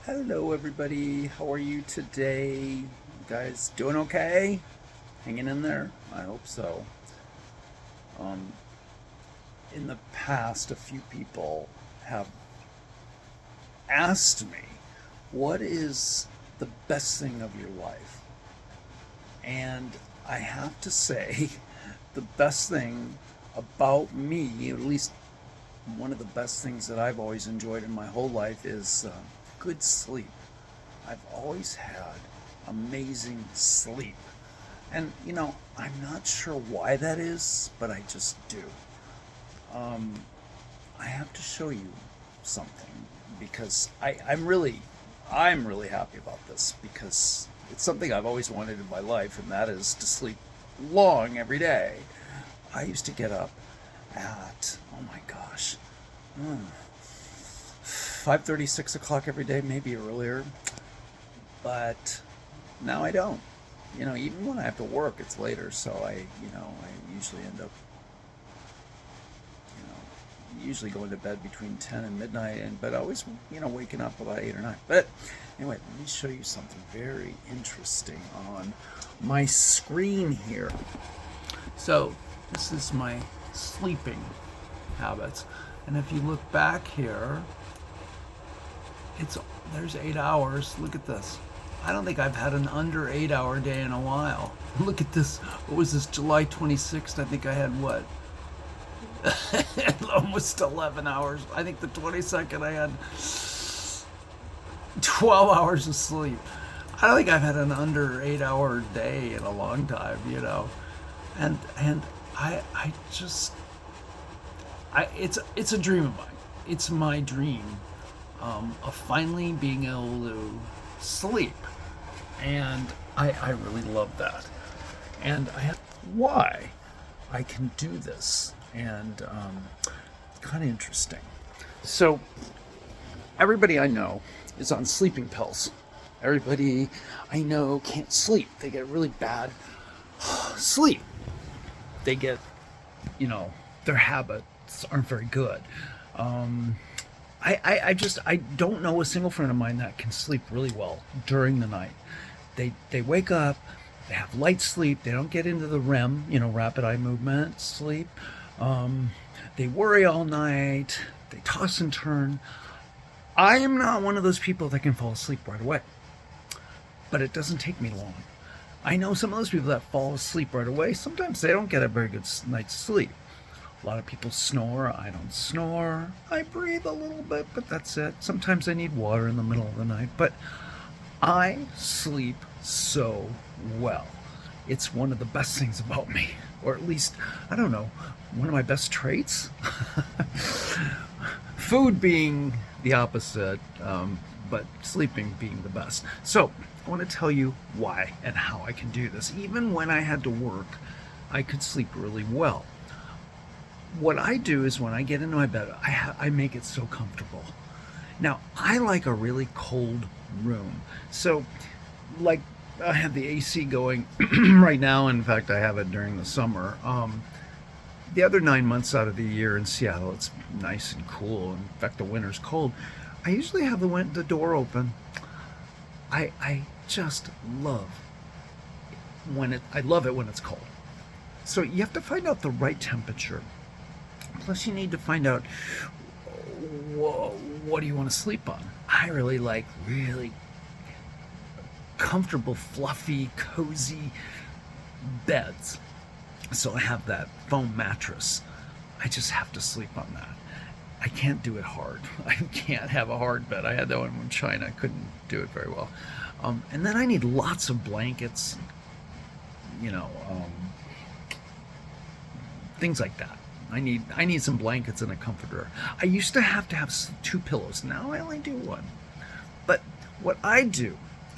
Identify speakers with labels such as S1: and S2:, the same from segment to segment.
S1: Hello, everybody. How are you today? You guys doing okay? Hanging in there? I hope so. Um, in the past, a few people have asked me, what is the best thing of your life? And I have to say, the best thing about me, at least one of the best things that I've always enjoyed in my whole life, is good sleep. I've always had amazing sleep. And, I'm not sure why that is, but I just do. Um, I have to show you something because I'm really happy about this because it's something I've always wanted in my life, and that is to sleep long every day. I used to get up at, oh my gosh, 5:30, 6 o'clock every day, maybe earlier, but now I don't. Even when I have to work, it's later, so I usually end up, usually going to bed between 10 and midnight, but always, waking up about 8 or 9. But anyway, let me show you something very interesting on my screen here. So, this is my sleeping habits. And if you look back here, it's there's 8 hours. Look at this. I don't think I've had an under 8 hour day in a while. Look at this. What was this? July 26th. I think I had what? Almost 11 hours. I think the 22nd I had 12 hours of sleep. I don't think I've had an under 8 hour day in a long time. And I just it's a dream of mine. It's my dream of finally being able to sleep, and I really love that. And I have why I can do this, and kind of interesting. So everybody I know is on sleeping pills. Everybody I know can't sleep. They get really bad sleep. They get, their habits aren't very good. Um, I don't know a single friend of mine that can sleep really well during the night. They wake up, they have light sleep, they don't get into the REM, rapid eye movement sleep. They worry all night, they toss and turn. I am not one of those people that can fall asleep right away, but it doesn't take me long. I know some of those people that fall asleep right away, sometimes they don't get a very good night's sleep. A lot of people snore. I don't snore. I breathe a little bit, but that's it. Sometimes I need water in the middle of the night, but I sleep so well. It's one of the best things about me, or at least, I don't know, one of my best traits. Food being the opposite, but sleeping being the best. So, I want to tell you why and how I can do this. Even when I had to work, I could sleep really well. What I do is when I get into my bed, I make it so comfortable. Now, I like a really cold room. So, like, I have the AC going right now. In fact, I have it during the summer. The other 9 months out of the year in Seattle, it's nice and cool. In fact, the winter's cold. I usually have the door open. I just love I love it when it's cold. So you have to find out the right temperature. Plus, you need to find out what do you want to sleep on. I really like really comfortable, fluffy, cozy beds. So I have that foam mattress. I just have to sleep on that. I can't do it hard. I can't have a hard bed. I had that one in China. I couldn't do it very well. And then I need lots of blankets, you know, um, things like that. I need some blankets and a comforter. I used to have two pillows. Now I only do one. But what I do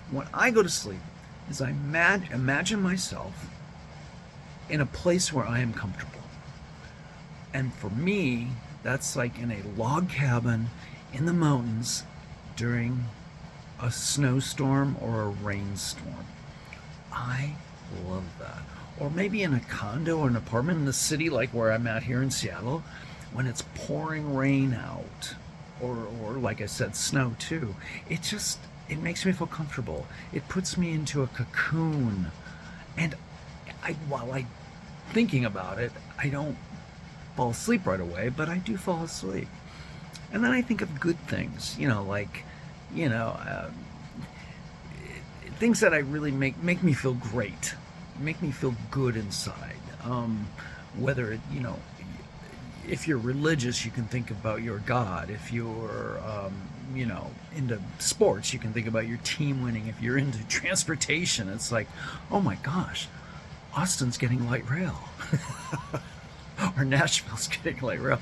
S1: when I go to sleep is I imagine myself in a place where I am comfortable. And for me, that's like in a log cabin in the mountains during a snowstorm or a rainstorm. I love that. Or maybe in a condo or an apartment in the city, like where I'm at here in Seattle, when it's pouring rain out, or like I said, snow too. It makes me feel comfortable. It puts me into a cocoon, and while I thinking about it, I don't fall asleep right away, but I do fall asleep. And then I think of good things, like, you know, uh, things that I really make me feel great, make me feel good inside. Whether it, if you're religious, you can think about your God. If you're, into sports, you can think about your team winning. If you're into transportation, it's like, oh my gosh, Austin's getting light rail, or Nashville's getting light rail,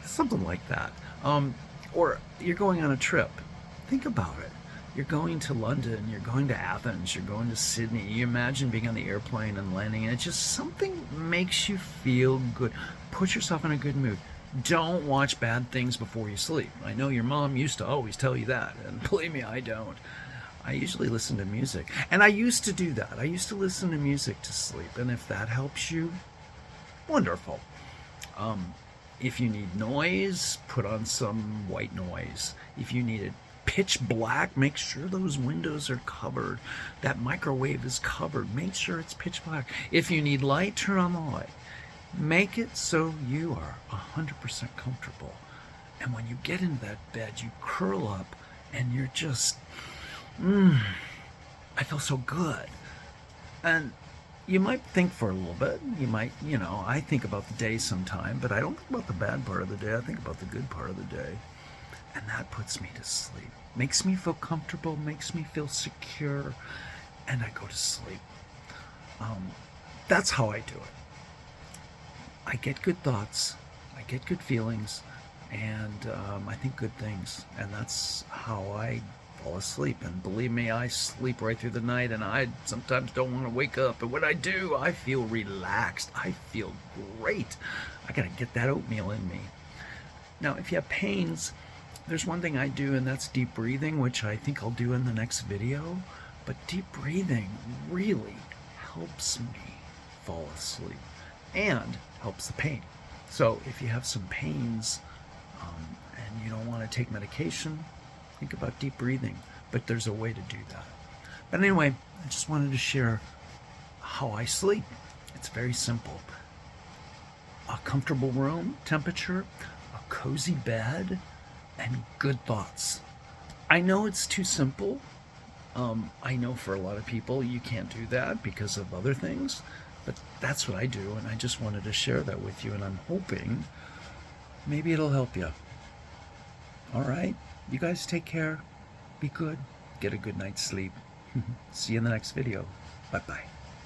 S1: something like that. Or you're going on a trip. Think about it. You're going to London, you're going to Athens, you're going to Sydney. You imagine being on the airplane and landing, and it just something makes you feel good. Put yourself in a good mood. Don't watch bad things before you sleep. I know your mom used to always tell you that, and believe me, I don't. I usually listen to music, and I used to do that. I used to listen to music to sleep, and if that helps you, wonderful. If you need noise, put on some white noise. If you need it pitch black, make sure those windows are covered. That microwave is covered. Make sure it's pitch black. If you need light, turn on the light. Make it so you are 100% comfortable. And when you get into that bed, you curl up and you're just, I feel so good. And you might think for a little bit. You might, I think about the day sometime, but I don't think about the bad part of the day. I think about the good part of the day. And that puts me to sleep. Makes me feel comfortable, makes me feel secure, and I go to sleep. That's how I do it. I get good thoughts, I get good feelings, and I think good things. And that's how I fall asleep. And believe me, I sleep right through the night, and I sometimes don't want to wake up. But when I do, I feel relaxed. I feel great. I got to get that oatmeal in me. Now, if you have pains, there's one thing I do, and that's deep breathing, which I think I'll do in the next video. But deep breathing really helps me fall asleep and helps the pain. So if you have some pains and you don't want to take medication, think about deep breathing. But there's a way to do that. But anyway, I just wanted to share how I sleep. It's very simple. A comfortable room temperature, a cozy bed, and good thoughts. I know it's too simple. I know for a lot of people you can't do that because of other things, but that's what I do, and I just wanted to share that with you, and I'm hoping maybe it'll help you. All right, you guys take care, be good, get a good night's sleep. See you in the next video. Bye-bye.